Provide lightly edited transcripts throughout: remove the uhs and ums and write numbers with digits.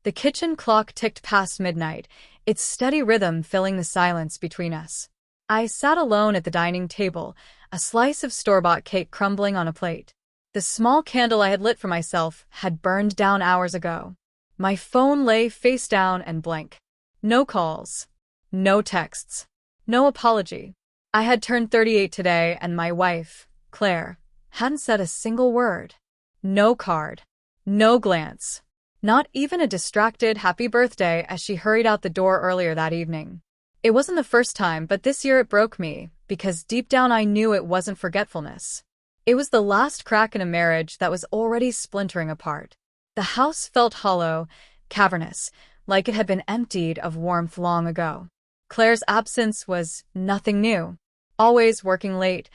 The kitchen clock ticked past midnight, its steady rhythm filling the silence between us. I sat alone at the dining table, a slice of store-bought cake crumbling on a plate. The small candle I had lit for myself had burned down hours ago. My phone lay face down and blank. No calls. No texts. No apology. I had turned 38 today, and my wife, Claire, hadn't said a single word. No card. No glance. Not even a distracted happy birthday as she hurried out the door earlier that evening. It wasn't the first time, but this year it broke me, because deep down I knew it wasn't forgetfulness. It was the last crack in a marriage that was already splintering apart. The house felt hollow, cavernous, like it had been emptied of warmth long ago. Claire's absence was nothing new. Always working late,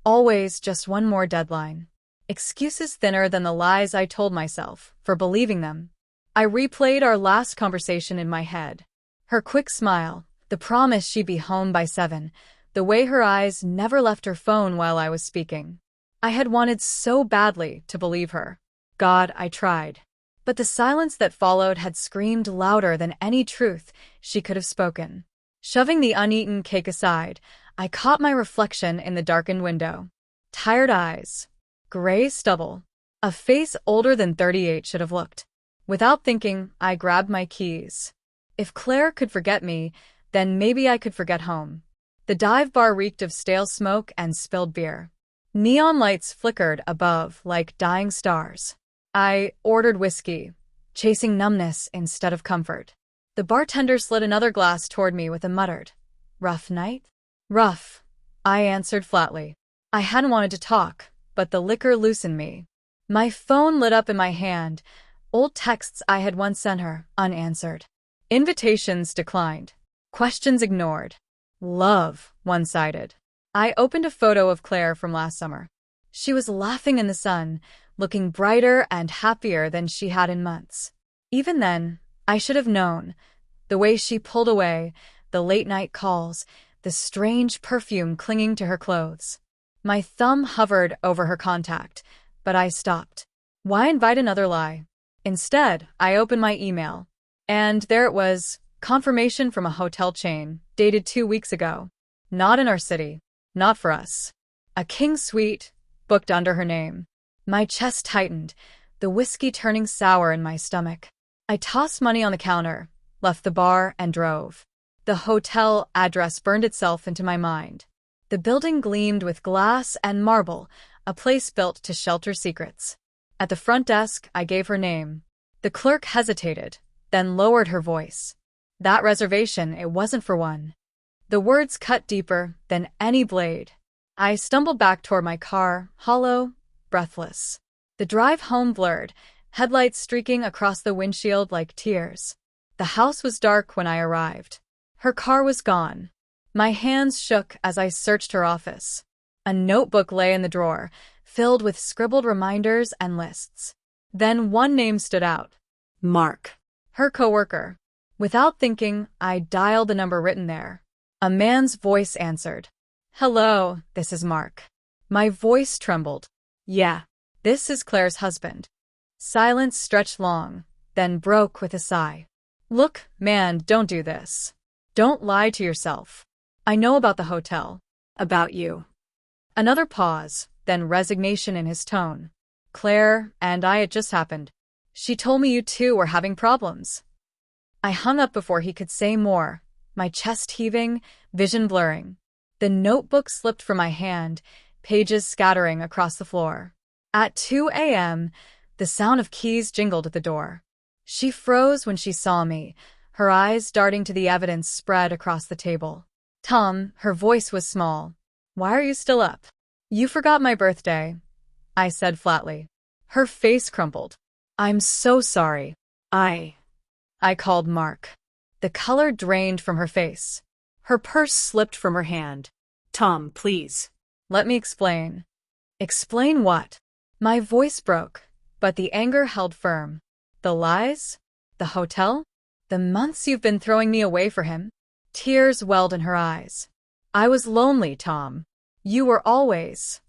always just one more deadline. Excuses thinner than the lies I told myself, for believing them. I replayed our last conversation in my head. Her quick smile, the promise she'd be home by 7, the way her eyes never left her phone while I was speaking. I had wanted so badly to believe her. God, I tried. But the silence that followed had screamed louder than any truth she could have spoken. Shoving the uneaten cake aside, I caught my reflection in the darkened window. Tired eyes. Gray stubble. A face older than 38 should have looked. Without thinking, I grabbed my keys. If Claire could forget me, then maybe I could forget home. The dive bar reeked of stale smoke and spilled beer. Neon lights flickered above like dying stars. I ordered whiskey, chasing numbness instead of comfort. The bartender slid another glass toward me with a muttered, "Rough night?" "Rough," I answered flatly. I hadn't wanted to talk, but the liquor loosened me. My phone lit up in my hand, old texts I had once sent her, unanswered. Invitations declined. Questions ignored. Love one-sided. I opened a photo of Claire from last summer. She was laughing in the sun, looking brighter and happier than she had in months. Even then, I should have known. The way she pulled away, the late-night calls, the strange perfume clinging to her clothes. My thumb hovered over her contact, but I stopped. Why invite another lie? Instead, I opened my email. And there it was, confirmation from a hotel chain, dated 2 weeks ago. Not in our city. Not for us. A king suite, booked under her name. My chest tightened, the whiskey turning sour in my stomach. I tossed money on the counter, left the bar, and drove. The hotel address burned itself into my mind. The building gleamed with glass and marble, a place built to shelter secrets. At the front desk, I gave her name. The clerk hesitated, then lowered her voice. That reservation, it wasn't for one. The words cut deeper than any blade. I stumbled back toward my car, hollow, breathless. The drive home blurred, headlights streaking across the windshield like tears. The house was dark when I arrived. Her car was gone. My hands shook as I searched her office. A notebook lay in the drawer, filled with scribbled reminders and lists. Then one name stood out. Mark. Her coworker. Without thinking, I dialed the number written there. A man's voice answered. "Hello, this is Mark." My voice trembled. "Yeah, this is Claire's husband." Silence stretched long, then broke with a sigh. "Look, man, don't do this. Don't lie to yourself. I know about the hotel. About you." Another pause, then resignation in his tone. "Claire and I, it just happened. She told me you two were having problems." I hung up before he could say more, my chest heaving, vision blurring. The notebook slipped from my hand, pages scattering across the floor. At 2 a.m., the sound of keys jingled at the door. She froze when she saw me, her eyes darting to the evidence spread across the table. "Tom," her voice was small. "Why are you still up?" "You forgot my birthday," I said flatly. Her face crumpled. "I'm so sorry. I called Mark." The color drained from her face. Her purse slipped from her hand. "Tom, please. Let me explain." "Explain what?" My voice broke, but the anger held firm. "The lies? The hotel? The months you've been throwing me away for him?" Tears welled in her eyes. "I was lonely, Tom. You were always."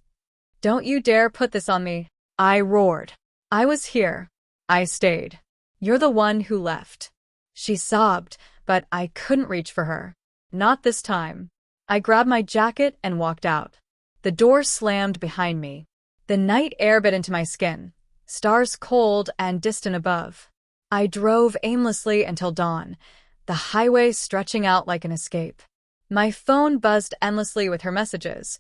"Don't you dare put this on me," I roared. "I was here. I stayed. You're the one who left. She sobbed, but I couldn't reach for her. Not this time. I grabbed my jacket and walked out. The door slammed behind me. The night air bit into my skin, stars cold and distant above. I drove aimlessly until dawn, the highway stretching out like an escape. My phone buzzed endlessly with her messages,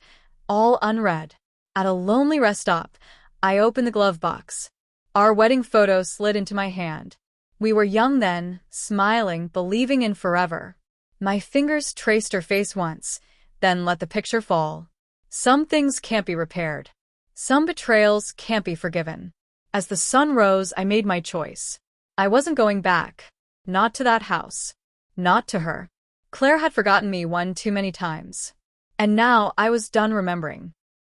all unread. At a lonely rest stop, I opened the glove box. Our wedding photo slid into my hand. We were young then, smiling, believing in forever. My fingers traced her face once, then let the picture fall. Some things can't be repaired. Some betrayals can't be forgiven. As the sun rose, I made my choice. I wasn't going back. Not to that house. Not to her. Claire had forgotten me one too many times. And now I was done remembering.